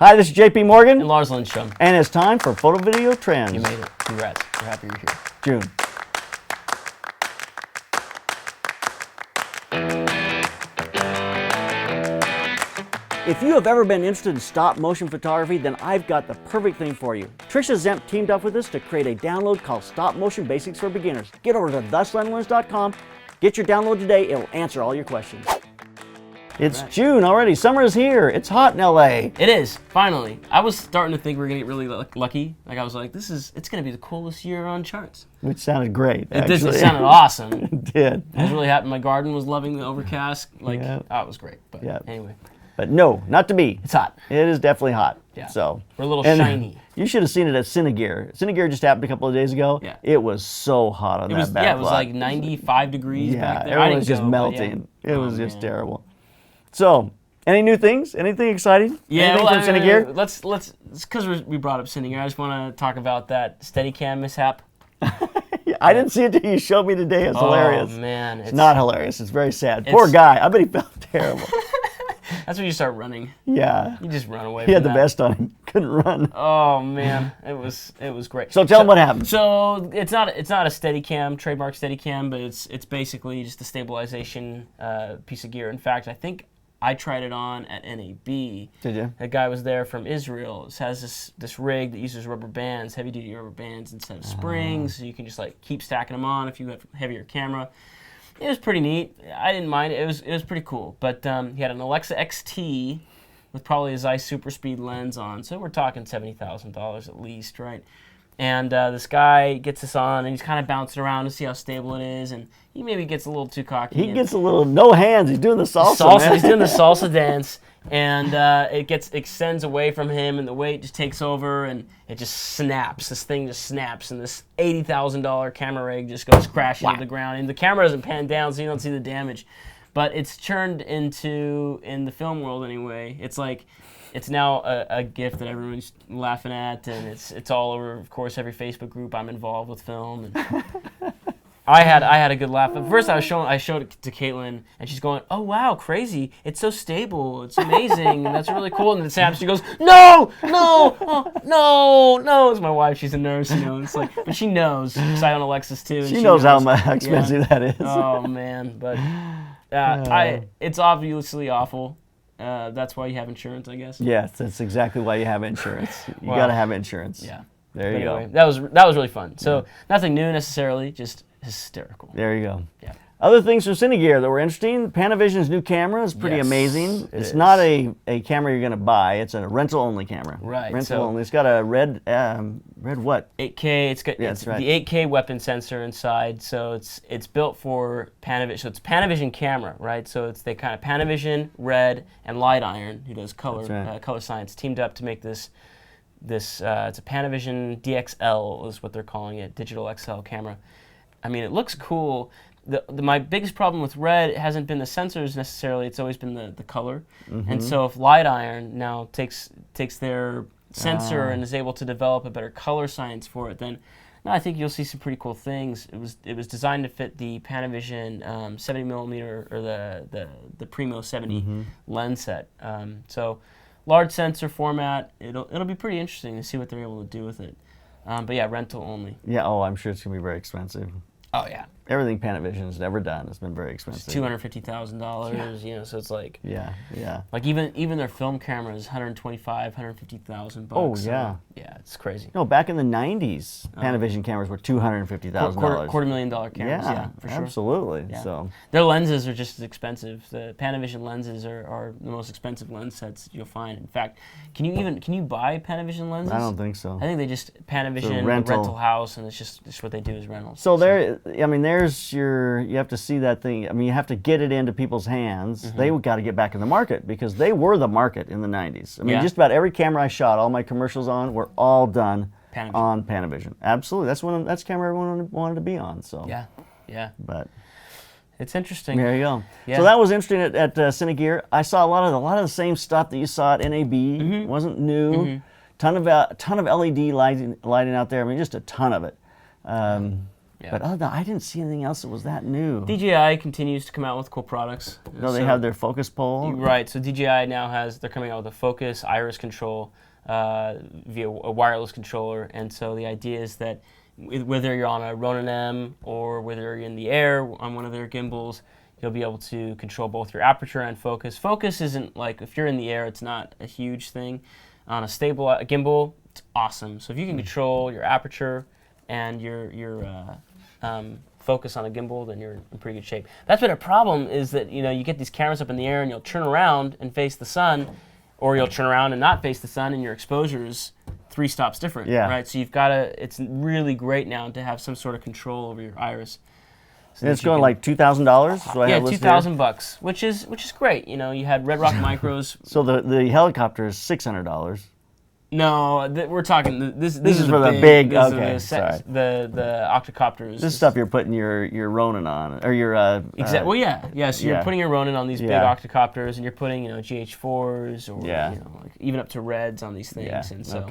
Hi, this is JP Morgan. And Lars Lindstrom. And it's time for Photo Video Trends. You made it. Congrats. We're happy you're here. June. If you have ever been interested in stop motion photography, then I've got the perfect thing for you. Trisha Zemp teamed up with us to create a download called Stop Motion Basics for Beginners. Get over to theslenderlens.com. Get your download today. It'll answer all your questions. It's June already. Summer is here. It's hot in LA. It is, finally. I was starting to think we were going to get really lucky. Like, I was like, it's going to be the coolest year on charts. Which sounded great, It sounded awesome. It did. I was really happy. My garden was loving the overcast. Like, Yeah. oh, it was great. But Yeah. anyway. But no, not to be. It's hot. It is definitely hot. Yeah. So We're a little shiny. You should have seen it at Cine Gear. Cine Gear just happened a couple of days ago. Yeah. It was so hot on that back Yeah, it was lot. like 95 degrees back there. Everyone was just melting. It was just terrible. So, any new things? Anything exciting? Yeah, Anything from Cine Gear? Let's because we brought up Cine Gear. I just want to talk about that Steadicam mishap. I didn't see it until you showed me today. It's hilarious. Oh man, it's not hilarious. It's very sad. Poor guy. I bet he felt terrible. That's when you start running. Yeah. You just run away. He had the vest on him. Couldn't run. Oh man, it was great. So tell him what happened. So it's not a Steadicam, trademark Steadicam, but it's basically just a stabilization piece of gear. In fact, I think I tried it on at NAB. Did you? A guy was there from Israel. It has this rig that uses rubber bands, heavy duty rubber bands instead of springs. So you can just like keep stacking them on if you have a heavier camera. It was pretty neat. I didn't mind it. It was pretty cool. But he had an Alexa XT with probably a Zeiss Super Speed lens on. So we're talking $70,000 at least, right? And this guy gets this on, and he's kind of bouncing around to see how stable it is, and he maybe gets a little too cocky. He gets a little, no hands. He's doing the salsa, man. He's doing the salsa dance, and it extends away from him, and the weight just takes over, and it just snaps. This thing just snaps, and this $80,000 camera rig just goes crashing to the ground. And the camera doesn't pan down, so you don't see the damage. But it's turned into, in the film world anyway, it's like, it's now a gift that everyone's laughing at, and it's all over, of course, every Facebook group I'm involved with film. And I had a good laugh. At first, I showed it to Caitlin, and she's going, "Oh wow, crazy! It's so stable. It's amazing. That's really cool." And then Sam, she goes, "No, no, oh, no!" It's my wife. She's a nurse, you know. It's like, but she knows because I own Alexis too. And she knows how expensive that is. Oh man, but it's obviously awful. That's why you have insurance, I guess. Yes, that's exactly why you have insurance. You got to have insurance. Yeah. There you go. That was really fun. So nothing new necessarily, just hysterical. There you go. Yeah. Other things from Cine Gear that were interesting. Panavision's new camera is pretty amazing. It's not a camera you're going to buy. It's a rental-only camera. Right. Rental only. It's got a red what? 8K. It's got the 8K weapon sensor inside. So it's built for Panavision. So it's Panavision camera, right? So it's the kind of Panavision, Red, and Light Iron, who does color color science, teamed up to make this. It's a Panavision DXL is what they're calling it, digital XL camera. I mean, it looks cool. My biggest problem with Red hasn't been the sensors necessarily. It's always been the color. And so if Light Iron now takes their sensor and is able to develop a better color science for it, then I think you'll see some pretty cool things. It was designed to fit the Panavision 70mm or the Primo 70 lens set. So large sensor format. It'll be pretty interesting to see what they're able to do with it. But yeah, rental only. Yeah. Oh, I'm sure it's gonna be very expensive. Oh yeah. Everything Panavision's ever done has been very expensive. It's $250,000, you know, so it's like yeah. Like even their film cameras, $125,000-$150,000. Oh yeah. Yeah, it's crazy. No, back in the '90s, Panavision cameras were $250,000. $250,000 cameras, yeah, for sure. Absolutely. Yeah. So their lenses are just as expensive. The Panavision lenses are the most expensive lens sets you'll find. In fact, can you buy Panavision lenses? I don't think so. I think they just Panavision rental house, and it's just what they do is rentals. So there, I mean, there's you have to see that thing. I mean, you have to get it into people's hands. They got to get back in the market because they were the market in the '90s. I mean, just about every camera I shot, all my commercials on, were all done on Panavision. Absolutely, that's the camera everyone wanted to be on. So yeah. But it's interesting. There you go. Yeah. So that was interesting at Cine Gear. I saw a lot of the same stuff that you saw at NAB. It wasn't new. Ton of LED lighting out there. I mean, just a ton of it. But other than that, I didn't see anything else that was that new. DJI continues to come out with cool products. No, they have their focus pole. Right. So DJI now they're coming out with a focus iris control via a wireless controller, and so the idea is that whether you're on a Ronin M or whether you're in the air on one of their gimbals, you'll be able to control both your aperture and focus. Focus isn't like, if you're in the air, it's not a huge thing. On a stable gimbal, it's awesome. So if you can control your aperture and your focus on a gimbal, then you're in pretty good shape. That's been a problem, is that you get these cameras up in the air and you'll turn around and face the sun, or you'll turn around and not face the sun, and your exposure is 3 stops different. Yeah. Right. So you've got to. It's really great now to have some sort of control over your iris. So and it's going like $2,000. Yeah, $2,000, which is great. You had Red Rock Micros. So the helicopter is $600. No, we're talking. This is for the big. Okay, sorry. The octocopters. This stuff you're putting your Ronin on, or your. Exactly. Well, yeah. So you're putting your Ronin on these big octocopters, and you're putting GH4s or like even up to Reds on these things. Yeah. And so,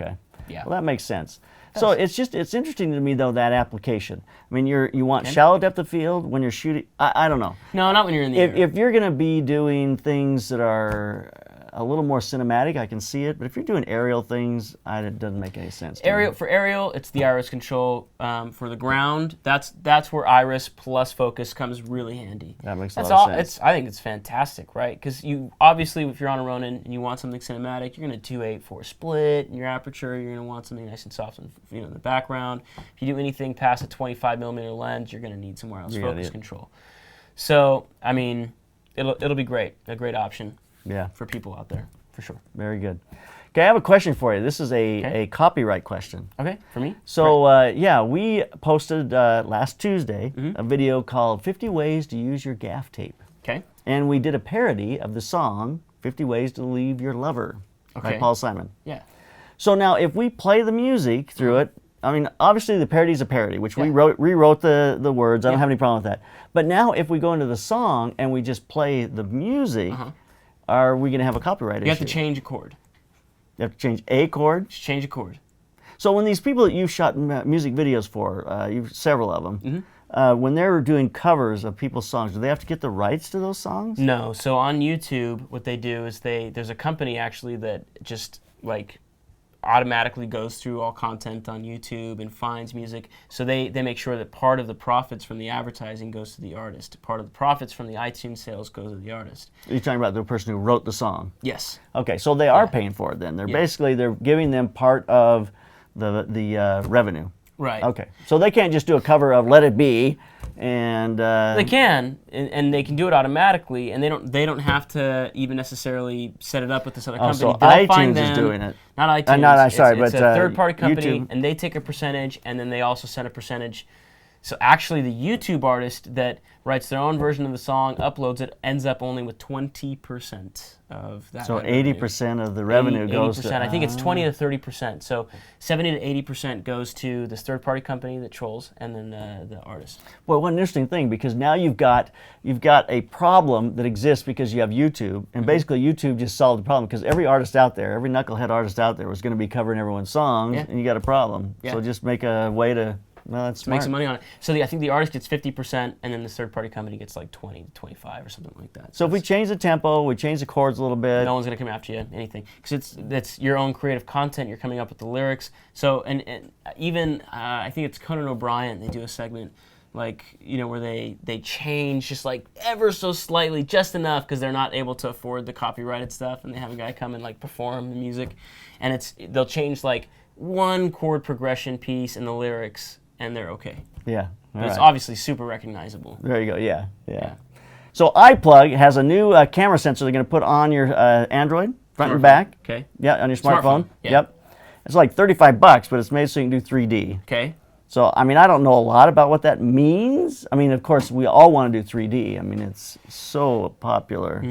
Well, that makes sense. So it's interesting to me though, that application. I mean, you want shallow depth of field when you're shooting. I don't know. No, not when you're in the air. If you're going to be doing things that are a little more cinematic, I can see it. But if you're doing aerial things, it doesn't make any sense. For aerial, it's the iris control. For the ground, that's where iris plus focus comes really handy. That makes a lot of sense. I think it's fantastic, right? Because obviously, if you're on a Ronin and you want something cinematic, you're going to 2.8/4 split in your aperture. You're going to want something nice and soft in the background. If you do anything past a 25mm lens, you're going to need some wireless focus control. So, I mean, it'll be great. A great option. Yeah. For people out there, for sure. Very good. Okay, I have a question for you. This is a copyright question. Okay, for me? So, we posted last Tuesday a video called 50 Ways to Use Your Gaff Tape. Okay. And we did a parody of the song 50 Ways to Leave Your Lover by Paul Simon. Yeah. So now, if we play the music through it, I mean, obviously the parody is a parody, which we rewrote the words. I don't have any problem with that. But now, if we go into the song and we just play the music, are we going to have a copyright issue? You have to change a chord. You have to change a chord? Just change a chord. So when these people that you've shot music videos for, you've several of them, when they're doing covers of people's songs, do they have to get the rights to those songs? No. So on YouTube, what they do is there's a company actually that just like automatically goes through all content on YouTube and finds music. So they make sure that part of the profits from the advertising goes to the artist. Part of the profits from the iTunes sales goes to the artist. You're talking about the person who wrote the song? Yes. Okay, so they are paying for it then. They're giving them part of the revenue. Right. Okay, so they can't just do a cover of Let It Be and... They can, and they can do it automatically, and they don't have to even necessarily set it up with this other company. So iTunes is doing it. Not iTunes. It's a third-party company, YouTube. and they take a percentage, and then they also send a percentage. So actually, the YouTube artist that writes their own version of the song, uploads it, ends up only with 20% of that. So 80% of the revenue goes to... 80%. I think it's 20 to 30%. So 70 to 80% goes to this third-party company that trolls, and then the artist. Well, one interesting thing, because now you've got a problem that exists because you have YouTube, and basically YouTube just solved the problem, because every artist out there, every knucklehead artist out there was going to be covering everyone's songs, and you got a problem. So just make a way to... Well, that's smart. Make some money on it. So I think the artist gets 50%, and then the third-party company gets like 20 to 25 or something like that. So if we change the tempo, we change the chords a little bit. No one's gonna come after you, anything, because that's your own creative content. You're coming up with the lyrics. So and even I think it's Conan O'Brien. They do a segment like where they change just like ever so slightly, just enough because they're not able to afford the copyrighted stuff, and they have a guy come and like perform the music, and they'll change like one chord progression piece in the lyrics. And they're okay. Yeah. But it's obviously super recognizable. There you go. Yeah. So iPlug has a new camera sensor they're going to put on your Android, front and back. Okay. Yeah, on your smartphone. Yeah. Yep. It's like $35, but it's made so you can do 3D. Okay. So, I mean, I don't know a lot about what that means. I mean, of course, we all want to do 3D. I mean, it's so popular.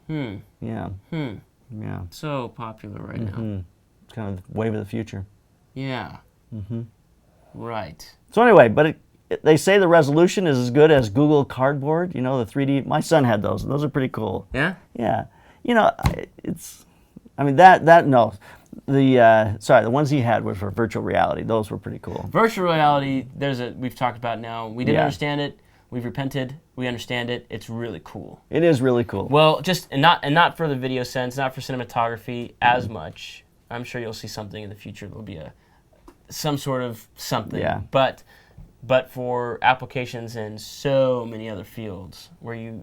Yeah. Yeah. So popular right now. It's kind of the wave of the future. Yeah. Right. So anyway, but they say the resolution is as good as Google Cardboard. The 3D. My son had those. Those are pretty cool. Yeah. Yeah. I mean, no. The ones he had were for virtual reality. Those were pretty cool. Virtual reality, we've talked about now. We didn't understand it. We've repented. We understand it. It's really cool. It is really cool. Well, and not for the video sense, not for cinematography as much. I'm sure you'll see something in the future that'll be some sort of something. Yeah. But for applications in so many other fields where you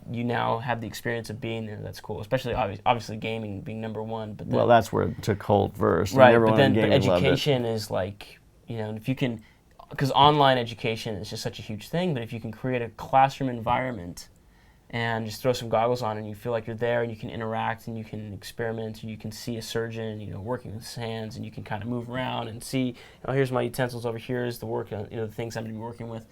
now have the experience of being there, that's cool. Especially obviously gaming being number one. But then, that's where it took hold first. Right, but education is like, if you can, because online education is just such a huge thing. But if you can create a classroom environment and just throw some goggles on and you feel like you're there and you can interact and you can experiment and you can see a surgeon, working with his hands, and you can kind of move around and see, here's my utensils over here, is the work, the things I'm going to be working with.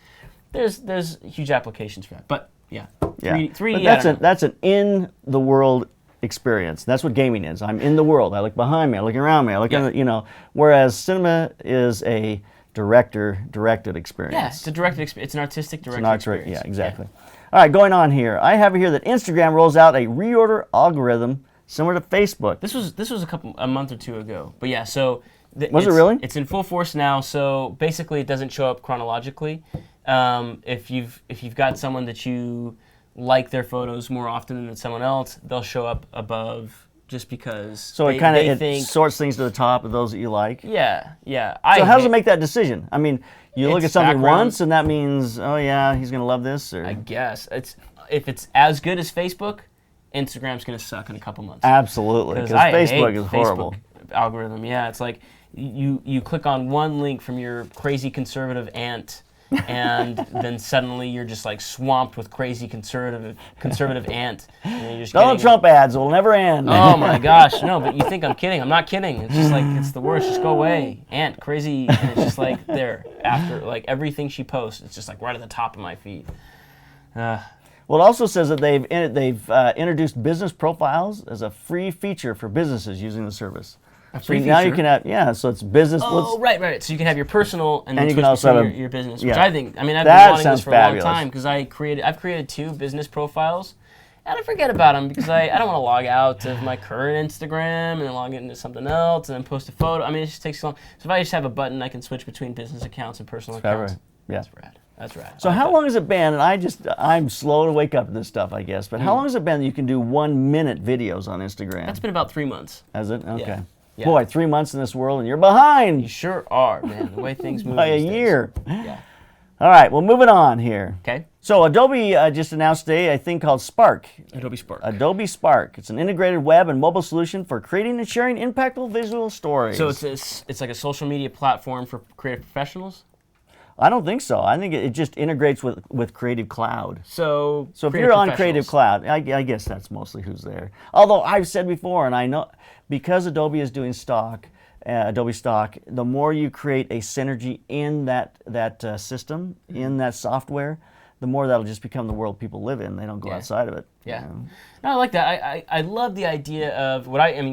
There's huge applications for that. But yeah. 3D, but that's an in the world experience. That's what gaming is. I'm in the world. I look behind me. I look around me. I look at whereas cinema is a directed experience. Yeah, it's a directed experience. It's an artistic directed experience. Yeah, exactly. Yeah. All right, going on here. I have here that Instagram rolls out a reorder algorithm similar to Facebook. This was a month or two ago. But yeah, so was it really? It's in full force now. So basically, it doesn't show up chronologically. If you've got someone that you like their photos more often than someone else, they'll show up above. Just because so it sorts things to the top of those that you like. Yeah. So how does it make that decision? I mean, you look at something once, and that means, oh yeah, he's gonna love this. Or I guess if it's as good as Facebook, Instagram's gonna suck in a couple months. Absolutely, because Facebook is horrible. Facebook algorithm, yeah, it's like you click on one link from your crazy conservative aunt. And then suddenly you're just like swamped with crazy conservative aunt. And you're just Donald Trump ads will never end. Oh my gosh, no! But you think I'm kidding? I'm not kidding. It's just like it's the worst. Just go away, aunt, crazy. And it's just like there after like everything she posts. It's just like right at the top of my feed. Well, it also says that they've introduced business profiles as a free feature for businesses using the service. So now you can have, so it's business. Oh, right. So you can have your personal and you can also have your business, which I think, I've been wanting this for fabulous. a long time because I've created 2 business profiles, and I forget about them because I don't want to log out of my current Instagram and then log into something else and then post a photo. I mean, it just takes so long. So if I just have a button, I can switch between business accounts and personal accounts. Yeah. That's rad. So how long has it been, and I'm slow to wake up to this stuff, I guess, but how long has it been that you can do 1-minute videos on Instagram? That's been about 3 months. Has it? Okay. Yeah. Yeah. Boy, 3 months in this world and you're behind. You sure are, man. The way things move by a year. Yeah. All right, well, moving on here. Okay. So Adobe just announced today a thing called Spark. Adobe Spark. Adobe Spark. It's an integrated web and mobile solution for creating and sharing impactful visual stories. So it's like a social media platform for creative professionals? I don't think so. I think it just integrates with Creative Cloud. So if you're on Creative Cloud, I guess that's mostly who's there. Although I've said before, and I know, because Adobe is doing Adobe Stock, the more you create a synergy in that system, in that software, the more that'll just become the world people live in. They don't go outside of it. Yeah. No, I like that. I love the idea of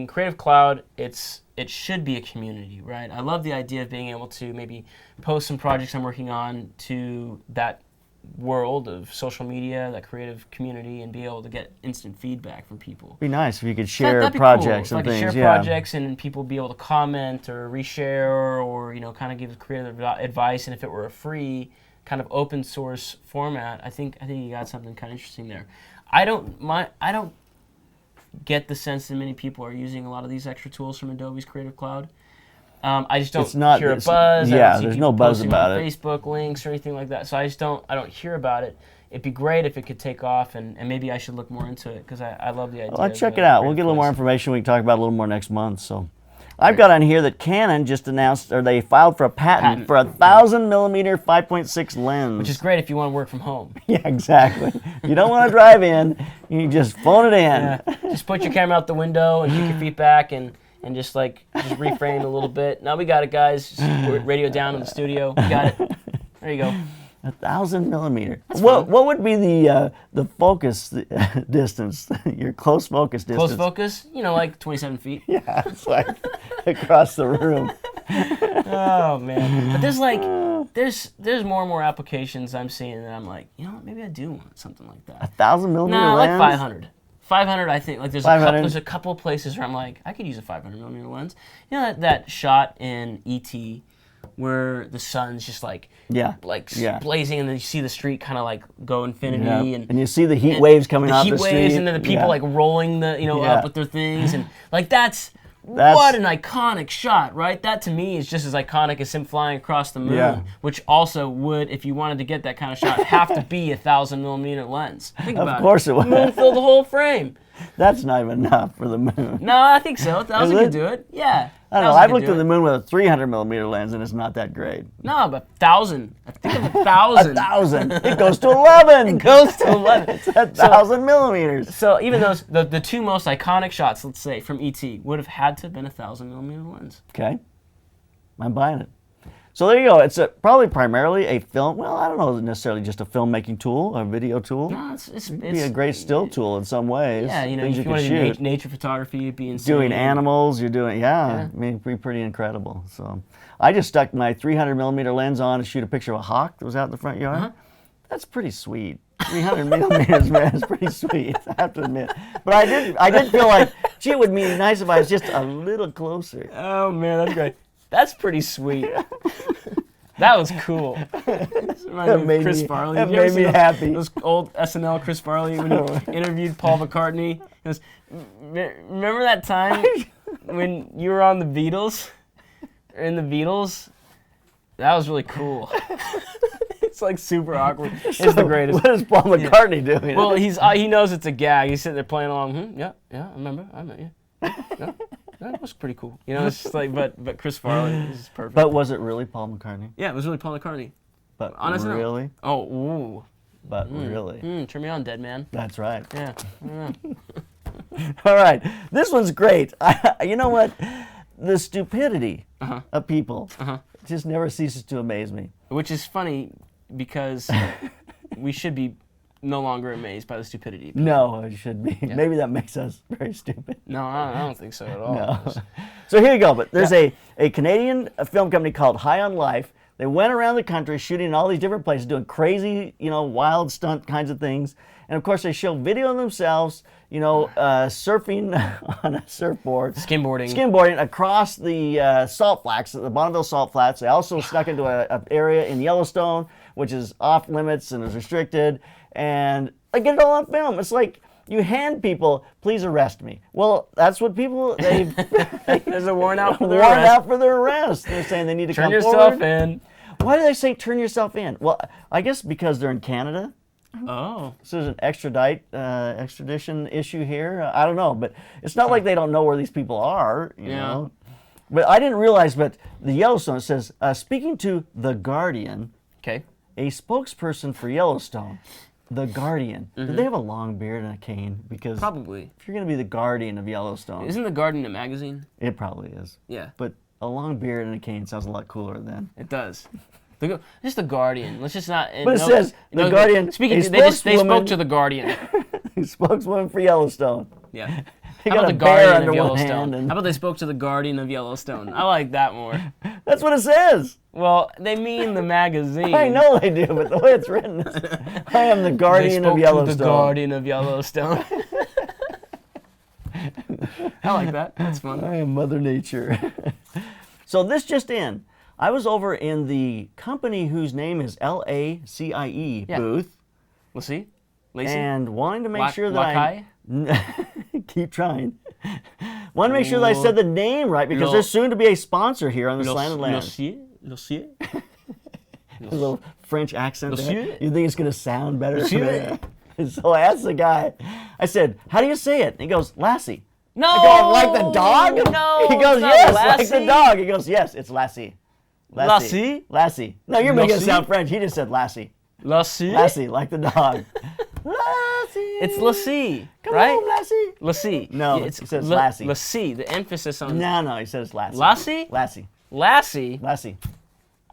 Creative Cloud, it should be a community, right? I love the idea of being able to maybe post some projects I'm working on to that world of social media, that creative community, and be able to get instant feedback from people. It'd be nice if you could share projects and things. If I could share projects and people be able to comment or reshare or kind of give creative advice, and if it were a free kind of open source format, I think you got something kind of interesting there. I don't get the sense that many people are using a lot of these extra tools from Adobe's Creative Cloud. I just don't hear a buzz. Yeah, there's no buzz about it. Facebook links or anything like that. So I don't hear about it. It'd be great if it could take off, and maybe I should look more into it because I love the idea. Well, check it out. We'll get a little more information. We can talk about it a little more next month. So, I've got on here that Canon just announced, or they filed for a patent for a 1,000mm 5.6 lens, which is great if you want to work from home. Yeah, exactly. If you don't want to drive in, you just phone it in. Yeah. Just put your camera out the window and kick your feet back and just reframe a little bit. Now we got it, guys. Just radio down in the studio. We got it. There you go. 1,000mm. What would be the focus distance? Your close focus distance? Close focus? Like 27 feet. Yeah, it's like across the room. Oh man! But there's more and more applications I'm seeing that I'm like, maybe I do want something like that. 1,000mm nah, lens? like 500. 500, I think, like there's a couple of places where I'm like, I could use a 500 millimeter lens. You know that shot in E.T. where the sun's just like blazing, and then you see the street kind of like go infinity, and you see the heat waves coming off the street, heat waves, and then the people like rolling the up with their things, and like that's what an iconic shot, right? That to me is just as iconic as him flying across the moon, which also would, if you wanted to get that kind of shot, have to be a 1,000 millimeter lens. Think about it. Of course it would. The moon filled the whole frame. That's not even enough for the moon. No, I think so. 1,000 could do it. Yeah. I don't know. I've looked at the moon with a 300 millimeter lens, and it's not that great. No, but 1,000. I think of 1,000. 1,000. It goes to 11. It goes to 11. It's 1,000 millimeters. So even those, the two most iconic shots, let's say, from E.T. would have had to have been a 1,000 millimeter lens. Okay. I'm buying it. So there you go. It's probably primarily a film. Well, I don't know necessarily just a filmmaking tool, a video tool. No, it'd be a great still tool in some ways. Yeah, you know, if you want to do nature photography, it'd be insane. Doing animals, you're doing, I mean, it'd be pretty incredible. So I just stuck my 300 millimeter lens on to shoot a picture of a hawk that was out in the front yard. That's pretty sweet. 300 millimeters, man, it's pretty sweet, I have to admit. But I did feel like, gee, it would be nice if I was just a little closer. Oh, man, that's great. That's pretty sweet. That was cool. That made Chris me, Farley. that made me happy. Those old SNL Chris Farley when he interviewed Paul McCartney. He goes, remember that time when you were on the Beatles? Or in the Beatles? That was really cool. It's like super awkward. It's the greatest. What is Paul McCartney doing? Well, he knows it's a gag. He's sitting there playing along. Yeah, I remember. Yeah. That was pretty cool. You know, it's just like, but Chris Farley is perfect. But was it really Paul McCartney? Yeah, it was really Paul McCartney. But honestly, really? Oh, ooh. But really? Turn me on, dead man. That's right. Yeah. All right, this one's great. You know what? The stupidity of people just never ceases to amaze me. Which is funny because we should be no longer amazed by the stupidity. No, it should be. Yeah. Maybe that makes us very stupid. No, I don't think so at all. No. So here you go. But there's a Canadian film company called High on Life. They went around the country shooting in all these different places, doing crazy, wild stunt kinds of things. And of course, they show video of themselves, surfing on a surfboard. Skimboarding across the salt flats, the Bonneville salt flats. They also snuck into an area in Yellowstone, which is off limits and is restricted. And I get it all on film. It's like you hand people, please arrest me. Well, that's what people, there's a warrant out for their arrest. They're saying they need to turn come forward. Turn yourself in. Why do they say turn yourself in? Well, I guess because they're in Canada. Oh. So there's an extradition issue here. I don't know, but it's not like they don't know where these people are, you know. But I didn't realize, but the Yellowstone, it says, speaking to The Guardian, a spokesperson for Yellowstone, The Guardian. Do they have a long beard and a cane? Because probably. If you're going to be the Guardian of Yellowstone. Isn't The Guardian a magazine? It probably is. Yeah. But a long beard and a cane sounds a lot cooler then. It does. Just The Guardian. Let's just not. But it says The Guardian. Speaking, they spoke to The Guardian. Spokeswoman for Yellowstone. Yeah. How about The Guardian of Yellowstone? How about they spoke to The Guardian of Yellowstone? I like that more. That's what it says. Well, they mean the magazine. I know they do, but the way it's written is, I am the Guardian of Yellowstone. To the Guardian of Yellowstone. I like that. That's fun. I am Mother Nature. So this just in. I was over in the company whose name is LaCie booth. LaCie? And wanting to make sure that keep trying. Want to make sure that I said the name right because there's soon to be a sponsor here on the Slanted Lands. LaCie? A little French accent there. You think it's going to sound better? So I asked the guy, I said, how do you say it? And he goes, LaCie. No! I go, like the dog? No! He goes, yes, like the dog. He goes, yes, it's LaCie. LaCie? LaCie. No, you're making it sound French. He just said LaCie. LaCie? LaCie, like the dog. LaCie. It's LaCie, Come right? on, LaCie. LaCie. No, it says LaCie. LaCie, the emphasis on... No, he says LaCie. LaCie? LaCie. LaCie? LaCie.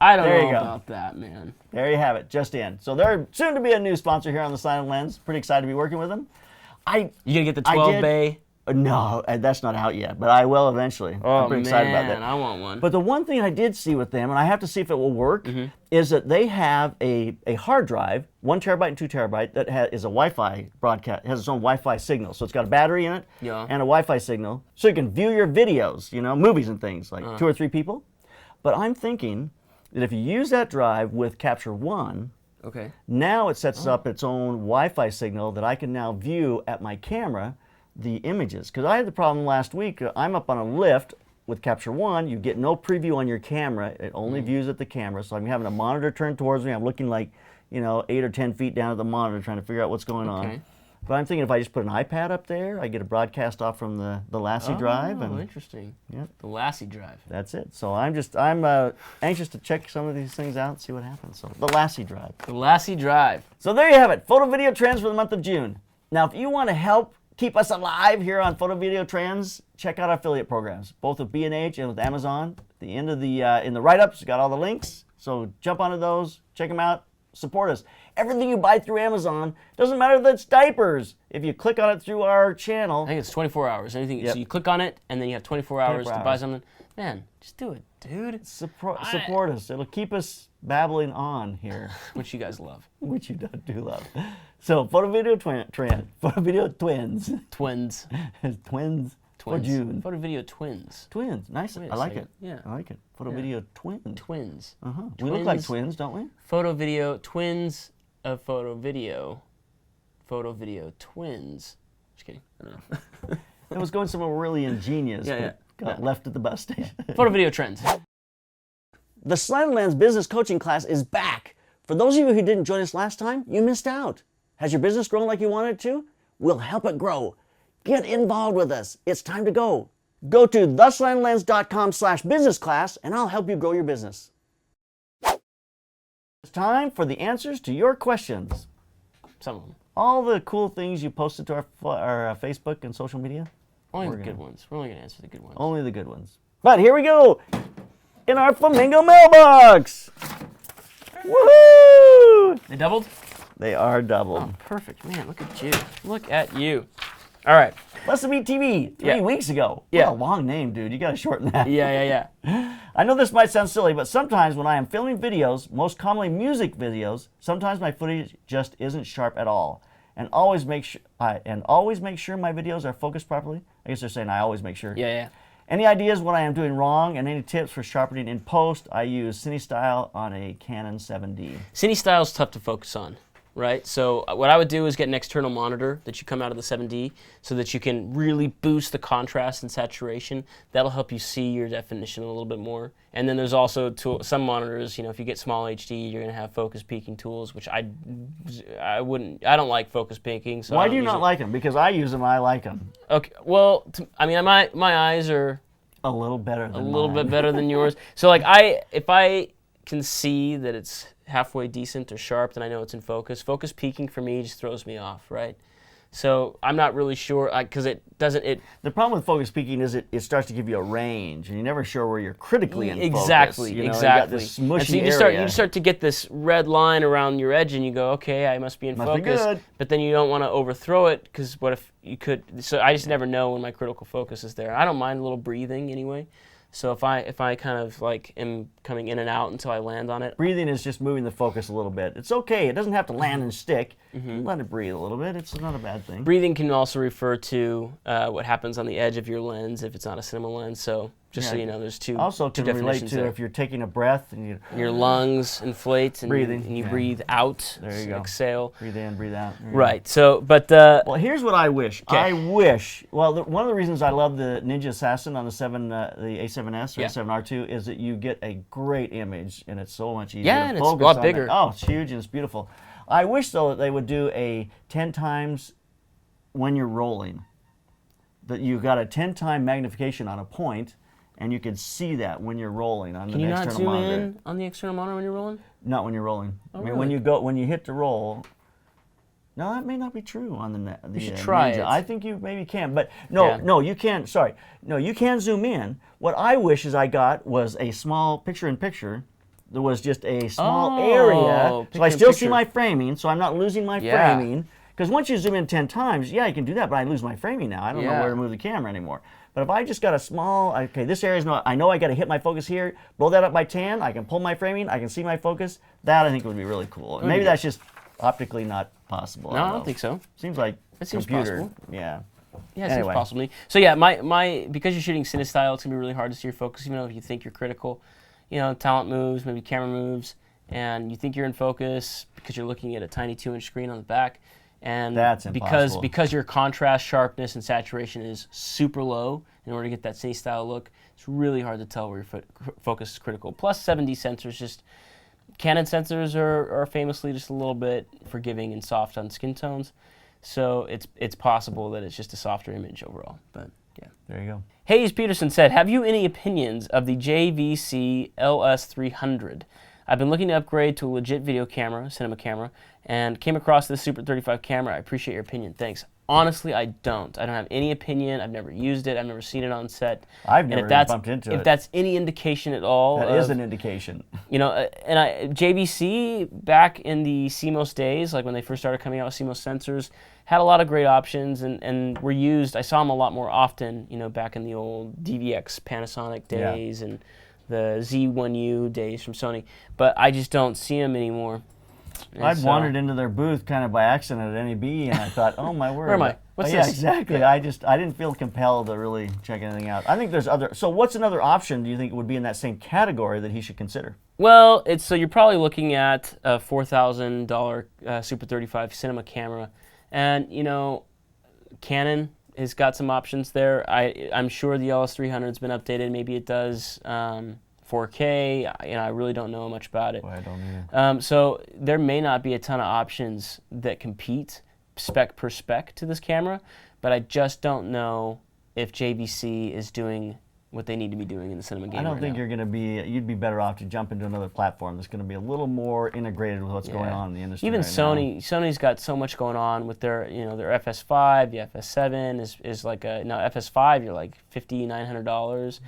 I don't know about that, man. There you have it, just in. So they're soon to be a new sponsor here on the Slanted Lens. Pretty excited to be working with them. You gonna get the 12 bay No, that's not out yet, but I will eventually. I'm pretty excited about that. I want one. But the one thing I did see with them, and I have to see if it will work, is that they have a hard drive, 1 terabyte and 2 terabyte, that is a Wi-Fi broadcast, has its own Wi-Fi signal. So it's got a battery in it and a Wi-Fi signal, so you can view your videos, movies and things, like 2 or 3 people. But I'm thinking that if you use that drive with Capture One, now it sets up its own Wi-Fi signal that I can now view at my camera the images. Because I had the problem last week. I'm up on a lift with Capture One. You get no preview on your camera. It only views at the camera. So I'm having a monitor turned towards me. I'm looking like 8 or 10 feet down at the monitor trying to figure out what's going on. But I'm thinking if I just put an iPad up there, I get a broadcast off from the LaCie drive. Oh, interesting. Yep. The LaCie drive. That's it. So I'm anxious to check some of these things out and see what happens. So the LaCie drive. The LaCie drive. So there you have it. Photo video trends for the month of June. Now, if you want to help keep us alive here on Photo Video Trends, check out our affiliate programs, both with B&H and with Amazon. At the end of the in the write-ups, you got all the links. So jump onto those, check them out, support us. Everything you buy through Amazon, doesn't matter if it's diapers. If you click on it through our channel, I think it's 24 hours. Anything. So you click on it, and then you have 24 hours to buy something. Man, just do it, dude. Support us. It'll keep us babbling on here. Which you guys love. Which you do love. So, Photo Video Photo Video Twins. Twins. Twins for June. Photo Video Twins. Twins. Nice. I like it. Yeah. I like it. Photo Video Twins. Twins. We look like twins, don't we? Photo Video Twins of Photo Video. Photo Video Twins. Just kidding. I don't know. It was going somewhere really ingenious. Got left at the bus station. Photo Video Trends. The Slanted Lens business coaching class is back. For those of you who didn't join us last time, you missed out. Has your business grown like you wanted it to? We'll help it grow. Get involved with us. It's time to go. Go to theslantlens.com/business class and I'll help you grow your business. It's time for the answers to your questions. Some of them. All the cool things you posted to our Facebook and social media? Only the good ones. We're only going to answer the good ones. Only the good ones. But here we go. In our Flamingo mailbox. Woohoo! They doubled? They are doubled. Oh, perfect. Man, look at you. Look at you. All right. LaCie TV, 3 weeks ago. What a long name, dude. You got to shorten that. Yeah. I know this might sound silly, but sometimes when I am filming videos, most commonly music videos, sometimes my footage just isn't sharp at all. And always make sure my videos are focused properly. I guess they're saying I always make sure. Yeah. Any ideas what I am doing wrong and any tips for sharpening in post? I use Cine Style on a Canon 7D. Cine Style is tough to focus on, right? So what I would do is get an external monitor that you come out of the 7D so that you can really boost the contrast and saturation. That'll help you see your definition a little bit more. And then there's also some monitors, if you get small HD, you're going to have focus peaking tools, which I don't like focus peaking. So why do you not like them? Because I use them, I like them. Okay, well, my eyes are a little better than a little bit better than yours. So if I can see that it's halfway decent or sharp, then I know it's in focus. Focus peaking for me just throws me off, right? So I'm not really sure because it doesn't. The problem with focus peaking is it starts to give you a range, and you're never sure where you're critically in focus. Exactly. You got this smushy and so you start to get this red line around your edge, and you go, okay, I must be in focus. Be good. But then you don't want to overthrow it because what if you could? So I just never know when my critical focus is there. I don't mind a little breathing anyway. So if I kind of am coming in and out until I land on it. Breathing is just moving the focus a little bit. It's okay. It doesn't have to land and stick. Let it breathe a little bit. It's not a bad thing. Breathing can also refer to what happens on the edge of your lens if it's not a cinema lens. So just so you know, there's two also two can relate definitions to there. If you're taking a breath and your lungs inflate and you breathe out. There you go. Exhale. Breathe in, breathe out. Right. So, but well, here's what I wish. Okay. I wish. Well, one of the reasons I love the Ninja Assassin on the A7S or A7R2 is that you get a great image and it's so much easier. Yeah, to and it's a focus lot on bigger. Oh, it's huge and it's beautiful. I wish though that they would do a 10 times when you're rolling. That you've got a 10-time magnification on a point. And you can see that when you're rolling on the external monitor. Can you not zoom in on the external monitor when you're rolling? Not when you're rolling. Oh, I mean, really? when you hit the roll. No, that may not be true on the You should try Ninja. it. I think you maybe can, but no, you can. Sorry, no, you can zoom in. What I wish is I got was a small picture-in-picture. There was just a small area, so I still see my framing, so I'm not losing my framing. Because once you zoom in 10 times, yeah, you can do that, but I lose my framing now. I don't know where to move the camera anymore. But if I just got a small, okay, this area is not, I know I got to hit my focus here, blow that up by 10, I can pull my framing, I can see my focus. That I think would be really cool. Maybe that's just optically not possible. No, I don't think so. Seems like it seems computer. Possible. Yeah. Yeah, it seems possible to me. So yeah, because you're shooting cine style, it's gonna be really hard to see your focus, even though if you think you're critical. You know, talent moves, maybe camera moves, and you think you're in focus because you're looking at a tiny 2-inch screen on the back. And that's impossible. because your contrast, sharpness, and saturation is super low, in order to get that cine style look, it's really hard to tell where your focus is critical. Plus 7D sensors, just Canon sensors are famously just a little bit forgiving and soft on skin tones. So it's possible that it's just a softer image overall, but yeah. There you go. Hayes Peterson said, have you any opinions of the JVC LS300? I've been looking to upgrade to a legit video camera, cinema camera, and came across this Super 35 camera. I appreciate your opinion. Thanks. Honestly, I don't. I don't have any opinion. I've never used it. I've never seen it on set. I've never bumped into it. If that's any indication at all. That is an indication. You know, and JVC, back in the CMOS days, like when they first started coming out with CMOS sensors, had a lot of great options and were used. I saw them a lot more often, you know, back in the old DVX Panasonic days and the Z1U days from Sony. But I just don't see them anymore. I'd wandered into their booth kind of by accident at NAB, and I thought, oh my word. Where am I? What's this? Yeah, exactly. I didn't feel compelled to really check anything out. I think there's other. So what's another option do you think would be in that same category that he should consider? Well, so you're probably looking at a $4,000 Super 35 cinema camera, and you know, Canon has got some options there. I'm sure the LS300's been updated. Maybe it does 4K. You know, I really don't know much about it. Well, I don't either. So there may not be a ton of options that compete spec per spec to this camera, but I just don't know if JVC is doing what they need to be doing in the cinema game. I don't think you're going to be. You'd be better off to jump into another platform that's going to be a little more integrated with what's going on in the industry. Even right Sony, now. Sony's got so much going on with their, you know, their FS5. The FS7 is like a FS5. You're like $5,900,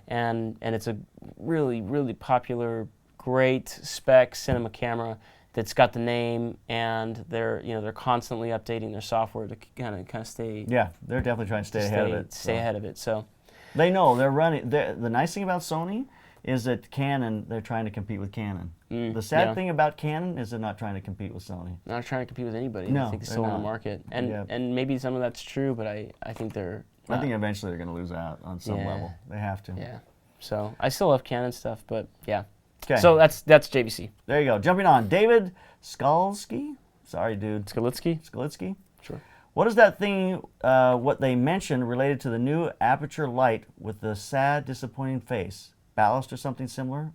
and it's a really popular, great spec cinema camera that's got the name, and they're constantly updating their software to kind of stay. Yeah, they're definitely trying to stay ahead of it. Stay ahead of it. So. They know they're running. The nice thing about Sony is that Canon, they're trying to compete with Canon. The sad thing about Canon is they're not trying to compete with Sony. Not trying to compete with anybody. No, I think they're still on the market, and maybe some of that's true, but I think they're. I think eventually they're going to lose out on some level. They have to. Yeah. So I still love Canon stuff, but yeah. Okay. So that's JVC. There you go. Jumping on, David Skalski. Sorry, dude. Skalitsky. Sure. What is that thing, what they mentioned related to the new aperture light with the sad, disappointing face? Ballast or something similar?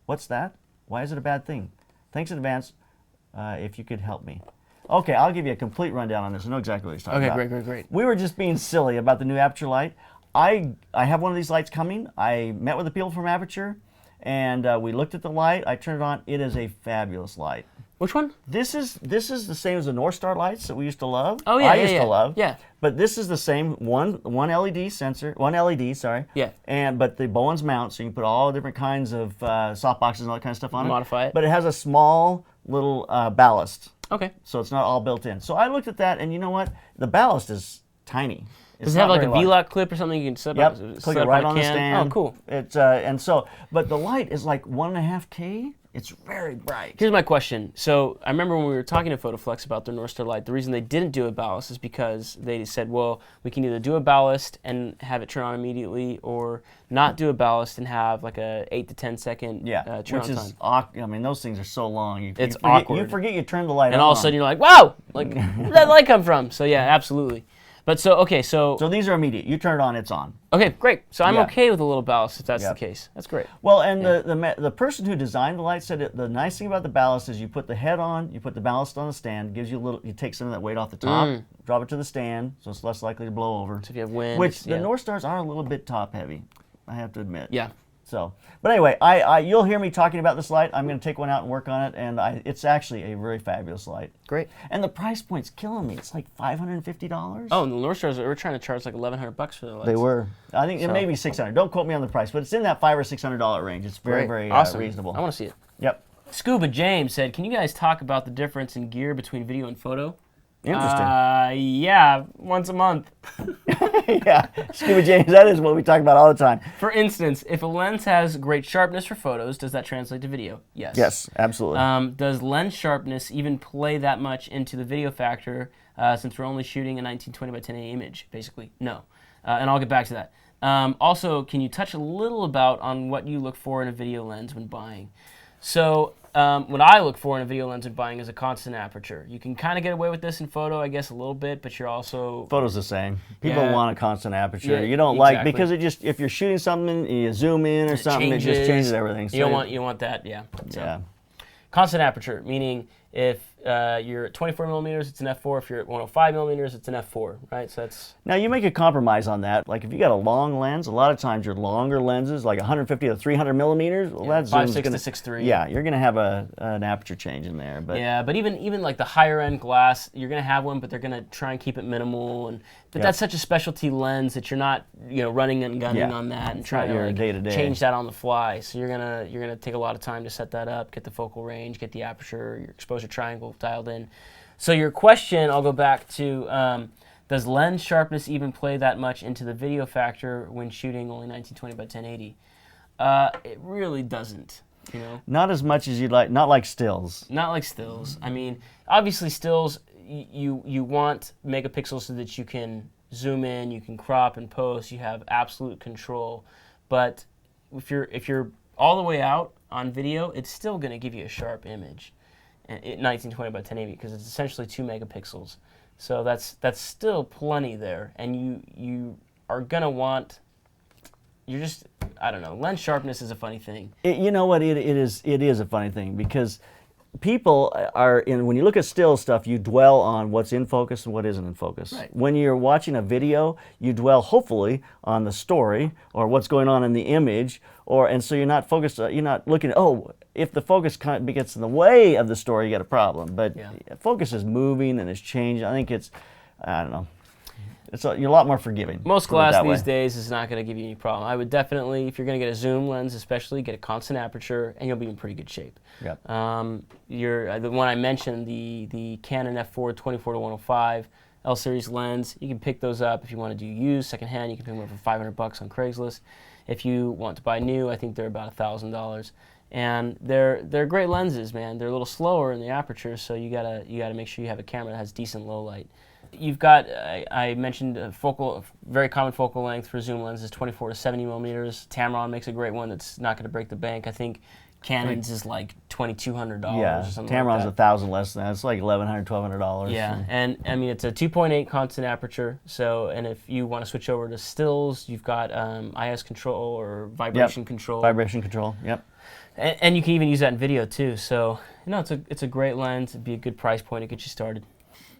What's that? Why is it a bad thing? Thanks in advance if you could help me. Okay, I'll give you a complete rundown on this. I know exactly what he's talking about. Okay, great. We were just being silly about the new aperture light. I have one of these lights coming. I met with the people from Aperture, and we looked at the light. I turned it on. It is a fabulous light. Which one? This is the same as the North Star lights that we used to love. Oh yeah, I used to love. Yeah. But this is the same one LED sensor, one LED, sorry. Yeah. But the Bowens mount, so you can put all different kinds of soft boxes and all that kind of stuff on it. Modify it. But it has a small little ballast. Okay. So it's not all built in. So I looked at that, and you know what? The ballast is tiny. Does it have like a V-lock clip or something you can set up? Click it right on the stand. Oh, cool. It's but the light is like 1.5K. It's very bright. Here's my question. So I remember when we were talking to Photoflex about their North Star light, the reason they didn't do a ballast is because they said, well, we can either do a ballast and have it turn on immediately, or not do a ballast and have like a 8 to 10 second turn on time. I mean, those things are so long. It's awkward. You forget you turned the light on. And all of a sudden you're like, wow, like where'd that light come from? So yeah, absolutely. But so these are immediate. You turn it on, it's on. Okay, great. So I'm okay with a little ballast if that's the case. That's great. Well, and the person who designed the light said the nice thing about the ballast is you put the head on, you put the ballast on the stand, gives you you take some of that weight off the top, drop it to the stand, so it's less likely to blow over. So if you have wind. Which the North Stars are a little bit top heavy, I have to admit. Yeah. So, but anyway, you'll hear me talking about this light. I'm going to take one out and work on it, and it's actually a very fabulous light. Great. And the price point's killing me. It's like $550. Oh, and the North Stars were trying to charge like $1,100 for their lights. They were. I think it may be $600. Don't quote me on the price, but it's in that $500 or $600 range. It's very awesome. reasonable. I want to see it. Yep. Scuba James said, "Can you guys talk about the difference in gear between video and photo?" Interesting. Yeah, once a month. Yeah, Scuba James, that is what we talk about all the time. For instance, if a lens has great sharpness for photos, does that translate to video? Yes. Yes, absolutely. Does lens sharpness even play that much into the video factor since we're only shooting a 1920 by 1080 image, basically? No. And I'll get back to that. Also, can you touch a little about on what you look for in a video lens when buying? So what I look for in a video lens when buying is a constant aperture. You can kind of get away with this in photo, I guess, a little bit, but you're also... Photo's the same. People want a constant aperture. Yeah, you don't exactly. like, because it just, if you're shooting something, you zoom in or something, it just changes everything. So you don't want that, yeah. So, yeah. Constant aperture, meaning if you're at 24 millimeters, it's an f4. If you're at 105 millimeters, it's an f4, right? So that's... Now, you make a compromise on that. Like, if you got a long lens, a lot of times your longer lenses, like 150 to 300 millimeters, well, that's 5.6 to 6.3. Yeah, you're going to have an aperture change in there. But yeah, but even like the higher end glass, you're going to have one, but they're going to try and keep it minimal. But that's such a specialty lens that you're not, running and gunning on that and trying to change that on the fly. So you're gonna take a lot of time to set that up, get the focal range, get the aperture, your exposure triangle dialed in. So your question, I'll go back to, does lens sharpness even play that much into the video factor when shooting only 1920 by 1080? It really doesn't. Not as much as you'd like. Not like stills. Not like stills. I mean, obviously stills, you want megapixels so that you can zoom in, you can crop and post, you have absolute control. But if you're all the way out on video, it's still going to give you a sharp image at 1920 by 1080 because it's essentially 2 megapixels. So that's still plenty there, and you are going to want... I don't know. Lens sharpness is a funny thing. You know what? It is a funny thing because people are when you look at still stuff, you dwell on what's in focus and what isn't in focus. Right. When you're watching a video, you dwell hopefully on the story or what's going on in the image, and so you're not focused. You're not looking at, if the focus kind of gets in the way of the story, you got a problem. But focus is moving and it's changing. I think I don't know. You're a lot more forgiving. Most glass these days is not going to give you any problem. I would definitely, if you're going to get a zoom lens especially, get a constant aperture, and you'll be in pretty good shape. Yep. The one I mentioned, the Canon f4 24 to 105 L series lens, you can pick those up if you want to do used, secondhand. You can pick them up for $500 on Craigslist. If you want to buy new, I think they're about $1,000. And they're great lenses, man. They're a little slower in the aperture, so you gotta make sure you have a camera that has decent low light. You've got, I mentioned, very common focal length for zoom lenses, 24 to 70 millimeters. Tamron makes a great one that's not going to break the bank. I think Canon's is like $2,200 or something Tamron's like that. $1,000 less than that. It's like $1,100, $1,200. Yeah, and I mean, it's a 2.8 constant aperture. So, and if you want to switch over to stills, you've got IS control or vibration control. Vibration control, yep. And you can even use that in video too. So, it's a great lens. It'd be a good price point to get you started.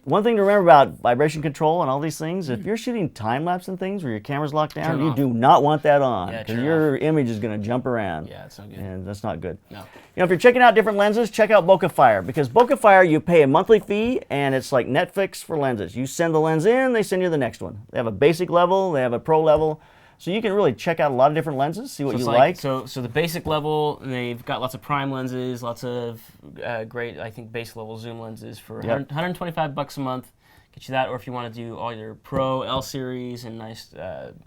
One thing to remember about vibration control and all these things, if you're shooting time-lapse and things where your camera's locked down, you do not want that on because your image is going to jump around. Yeah, it's not good. And that's not good. No. If you're checking out different lenses, check out Bokeh Fire because Bokeh Fire, you pay a monthly fee and it's like Netflix for lenses. You send the lens in, they send you the next one. They have a basic level, they have a pro level. So you can really check out a lot of different lenses, see what you like. So the basic level, they've got lots of prime lenses, lots of great, I think, base level zoom lenses for $125 a month. Get you that, or if you want to do all your Pro, L series, and nice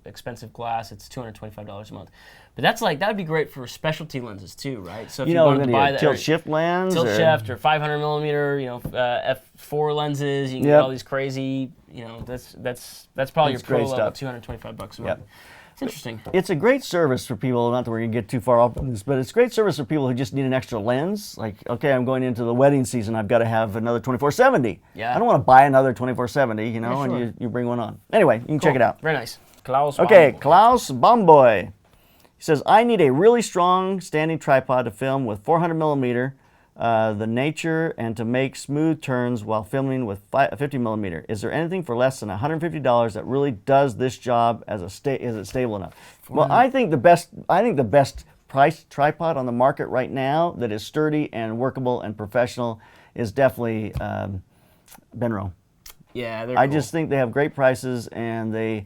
expensive glass, it's $225 a month. But that would be great for specialty lenses too, right? So if you wanted to buy that tilt shift lens, tilt shift, or 500 millimeter, f4 lenses, you can get all these crazy, that's probably your Pro level, $225 a month. It's interesting. It's a great service for people, not that we're going to get too far off on this, but it's a great service for people who just need an extra lens. Like, okay, I'm going into the wedding season, I've got to have another 24-70. Yeah. I don't want to buy another 24-70, sure. and you bring one on. Anyway, you can check it out. Very nice. Klaus Klaus Bomboy. He says, I need a really strong standing tripod to film with 400 millimeter, the nature, and to make smooth turns while filming with 50 millimeter. Is there anything for less than $150 that really does this job? Is it stable enough? Well, I think the best priced tripod on the market right now that is sturdy and workable and professional is definitely Benro. Yeah, they're I cool. just think they have great prices and they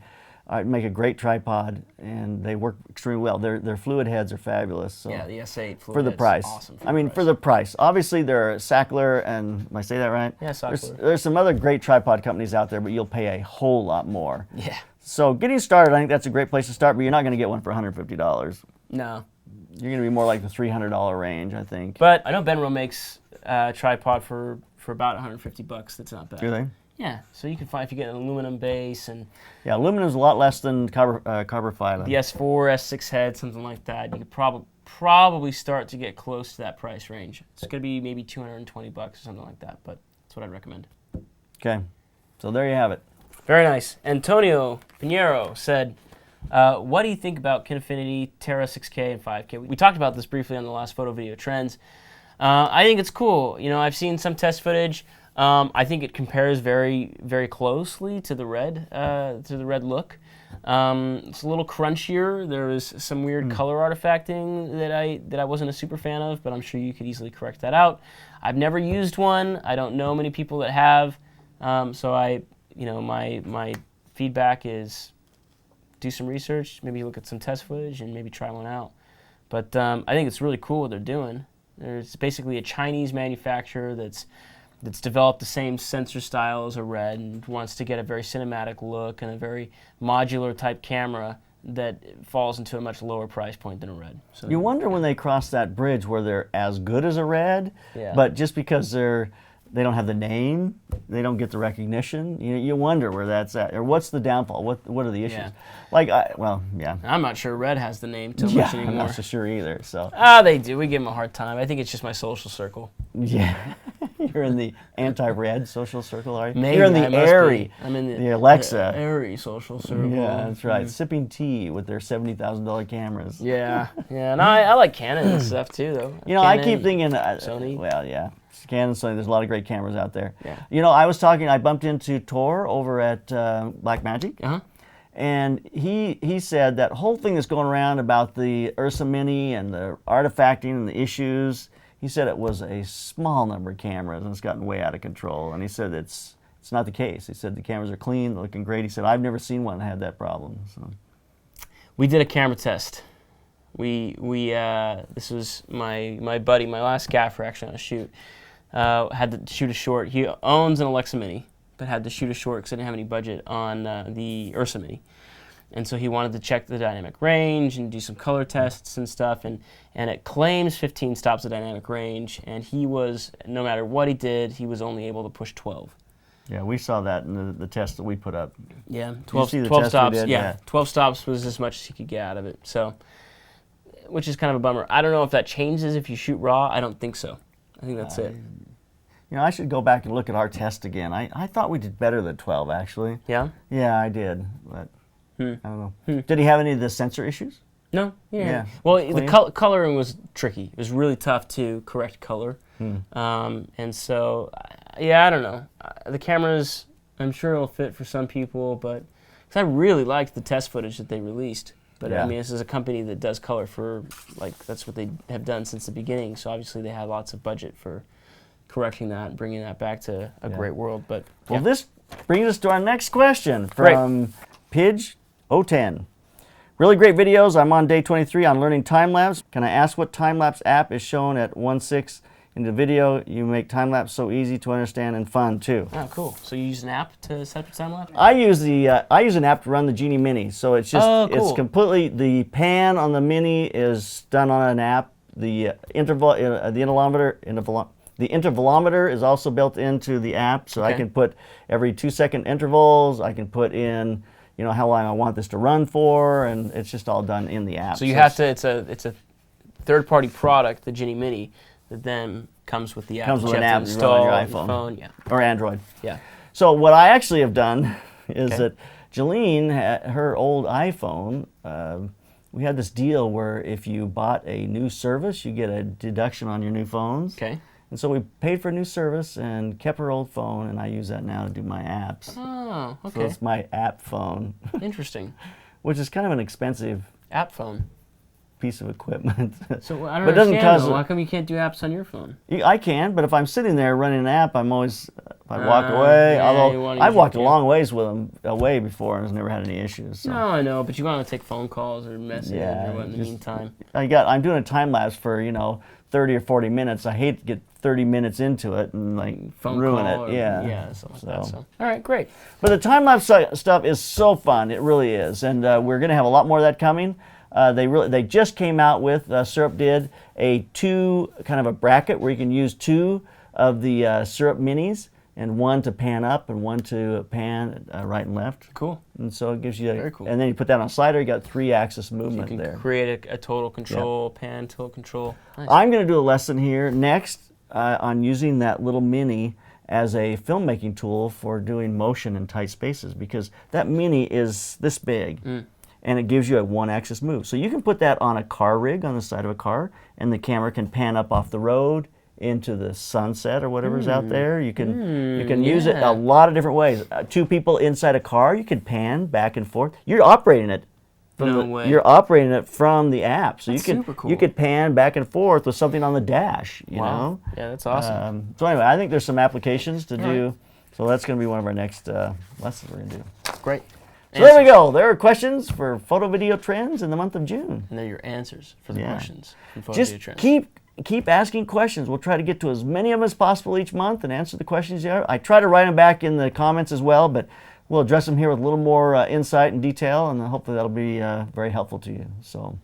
make a great tripod, and they work extremely well. Their fluid heads are fabulous. So Yeah, the S8 fluid for the head's price. awesome. For the price. Obviously, there are Sackler, and am I say that right? Yeah, Sackler. There's some other great tripod companies out there, but you'll pay a whole lot more. Yeah. So getting started, I think that's a great place to start, but you're not going to get one for $150. No. You're going to be more like the $300 range, I think. But I know Benro makes a tripod for about $150. That's not bad. Do they? Yeah, so you can find if you get an aluminum base and yeah, aluminum's a lot less than carbon fiber. the S4, S6 head, something like that. You could probably start to get close to that price range. It's going to be maybe $220 or something like that, but that's what I'd recommend. Okay, so there you have it. Very nice. Antonio Pinheiro said, what do you think about Kinefinity, Terra 6K, and 5K? We talked about this briefly on the last photo video trends. I think it's cool. You know, I've seen some test footage. I think it compares very, very closely to the red look. It's a little crunchier. There is some weird color artifacting that I wasn't a super fan of, but I'm sure you could easily correct that out. I've never used one. I don't know many people that have. So my feedback is do some research, maybe look at some test footage, and maybe try one out. But I think it's really cool what they're doing. There's basically a Chinese manufacturer that's developed the same sensor style as a RED and wants to get a very cinematic look and a very modular type camera that falls into a much lower price point than a RED. So you wonder when they cross that bridge where they're as good as a RED, but just because they don't have the name, they don't get the recognition. You wonder where that's at, or what's the downfall? What are the issues? Yeah. I'm not sure RED has the name too much anymore. I'm not so sure either. So they do. We give them a hard time. I think it's just my social circle. Yeah, you're in the anti-RED social circle, are you? Maybe you're in the ARRI. I'm in the Alexa ARRI social circle. Yeah, that's right. Sipping tea with their $70,000 cameras. Yeah, and I like Canon and stuff too, though. Canon, I keep thinking Sony. Well, yeah. Canon, Sony, there's a lot of great cameras out there. Yeah. I bumped into Tor over at Blackmagic, and he said that whole thing that's going around about the Ursa Mini and the artifacting and the issues, he said it was a small number of cameras and it's gotten way out of control. And he said it's not the case. He said the cameras are clean, they're looking great. He said, I've never seen one that had that problem. So. We did a camera test. This was my buddy, my last gaffer actually on a shoot. Had to shoot a short. He owns an Alexa Mini, but had to shoot a short because I didn't have any budget on the Ursa Mini. And so he wanted to check the dynamic range and do some color tests and stuff. And it claims 15 stops of dynamic range. And he was, no matter what he did, he was only able to push 12. Yeah, we saw that in the test that we put up. Yeah, 12 stops. Yeah, 12 stops was as much as he could get out of it. So, which is kind of a bummer. I don't know if that changes if you shoot RAW. I don't think so. I think that's it. I should go back and look at our test again. I thought we did better than 12, actually. Yeah? Yeah, I did, but I don't know. Did he have any of the sensor issues? No. Yeah. Well, the coloring was tricky. It was really tough to correct color. And so, I don't know. The cameras, I'm sure it'll fit for some people, but because I really liked the test footage that they released. But I mean, this is a company that does color for, that's what they have done since the beginning. So obviously they have lots of budget for correcting that and bringing that back to a great world. But well, this brings us to our next question from Pidge 010. Really great videos. I'm on day 23 on learning time-lapse. Can I ask what time-lapse app is shown at 1.6 in the video? You make time-lapse so easy to understand and fun too. Oh, cool. So you use an app to set up time-lapse? I use an app to run the Genie Mini. So it's just it's completely, the pan on the Mini is done on an app. The intervalometer is also built into the app, so I can put every 2-second intervals. I can put in, how long I want this to run for, and it's just all done in the app. So you have to. It's a third-party product, the Genie Mini, that then comes with the app. Comes with an app you run on your iPhone, or Android. Yeah. So what I actually have done is that Jolene, her old iPhone. We had this deal where if you bought a new service, you get a deduction on your new phones. Okay. And so we paid for a new service and kept her old phone, and I use that now to do my apps. Oh, okay. So it's my app phone. Interesting. Which is kind of an expensive app phone piece of equipment. So I don't understand. How come you can't do apps on your phone? I can, but if I'm sitting there running an app, I'm always I walk away, yeah, although I've walked a long ways with them away before and has never had any issues. So. No, I know, but you want to take phone calls or messages or what in the meantime. I'm doing a time lapse for 30 or 40 minutes. I hate to get 30 minutes into it and ruin it. Yeah, something like that. So. All right, great. But the time lapse stuff is so fun. It really is, and we're going to have a lot more of that coming. They just came out with Syrup did a kind of a bracket where you can use 2 of the Syrup minis and 1 to pan up and 1 to pan right and left. Cool. And so it gives you very cool. And then you put that on a slider. You got 3-axis movement so you can there. Create a total control, pan, tilt control. Nice. I'm going to do a lesson here next on using that little mini as a filmmaking tool for doing motion in tight spaces, because that mini is this big. And it gives you a 1-axis move. So you can put that on a car rig on the side of a car, and the camera can pan up off the road into the sunset or whatever's out there. You can use it a lot of different ways. 2 people inside a car, you can pan back and forth. You're operating it. You're operating it from the app, so you could pan back and forth with something on the dash. You know. Yeah, that's awesome. So anyway, I think there's some applications to do. So that's going to be one of our next lessons we're going to do. Great. So there we go. There are questions for photo video trends in the month of June. And they're your answers for the questions from photo Just video trends. Keep asking questions. We'll try to get to as many of them as possible each month and answer the questions you have. I try to write them back in the comments as well, but we'll address them here with a little more insight and detail, and hopefully that'll be very helpful to you. So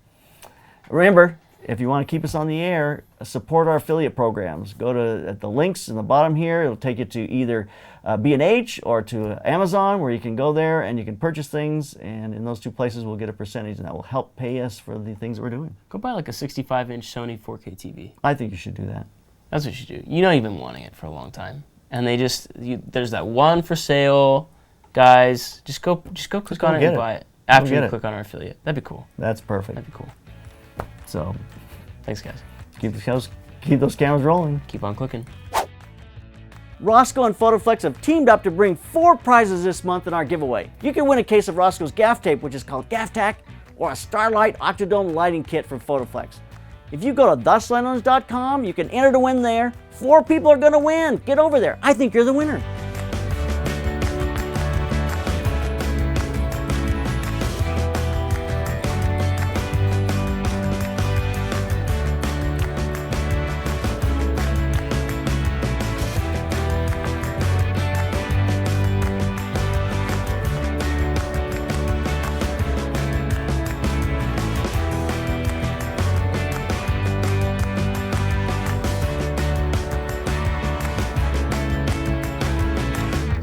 remember, if you want to keep us on the air, support our affiliate programs. Go to the links in the bottom here. It'll take you to either B&H or to Amazon, where you can go there and you can purchase things, and in those 2 places we'll get a percentage, and that will help pay us for the things that we're doing. Go buy like a 65-inch Sony 4K TV. I think you should do that. That's what you should do. You know you've been wanting it for a long time, and there's that one for sale. Guys, just go click on it and buy it after you click on our affiliate. That'd be cool. That's perfect. That'd be cool. So, thanks, guys. Keep those cameras rolling. Keep on clicking. Roscoe and PhotoFlex have teamed up to bring 4 prizes this month in our giveaway. You can win a case of Roscoe's gaff tape, which is called Gaff Tack, or a Starlight Octodome lighting kit from PhotoFlex. If you go to theslanderlands.com, you can enter to win there. 4 people are going to win. Get over there. I think you're the winner.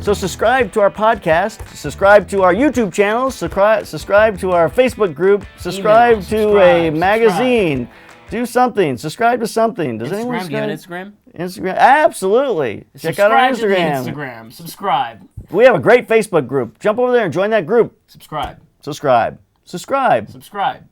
So subscribe to our podcast, subscribe to our YouTube channel, subscribe to our Facebook group, subscribe to a magazine. Do something. Subscribe to something. Does anyone subscribe? Do you have an Instagram? Instagram, absolutely. Check out our Instagram. To the Instagram. Subscribe. We have a great Facebook group. Jump over there and join that group. Subscribe. Subscribe. Subscribe. Subscribe.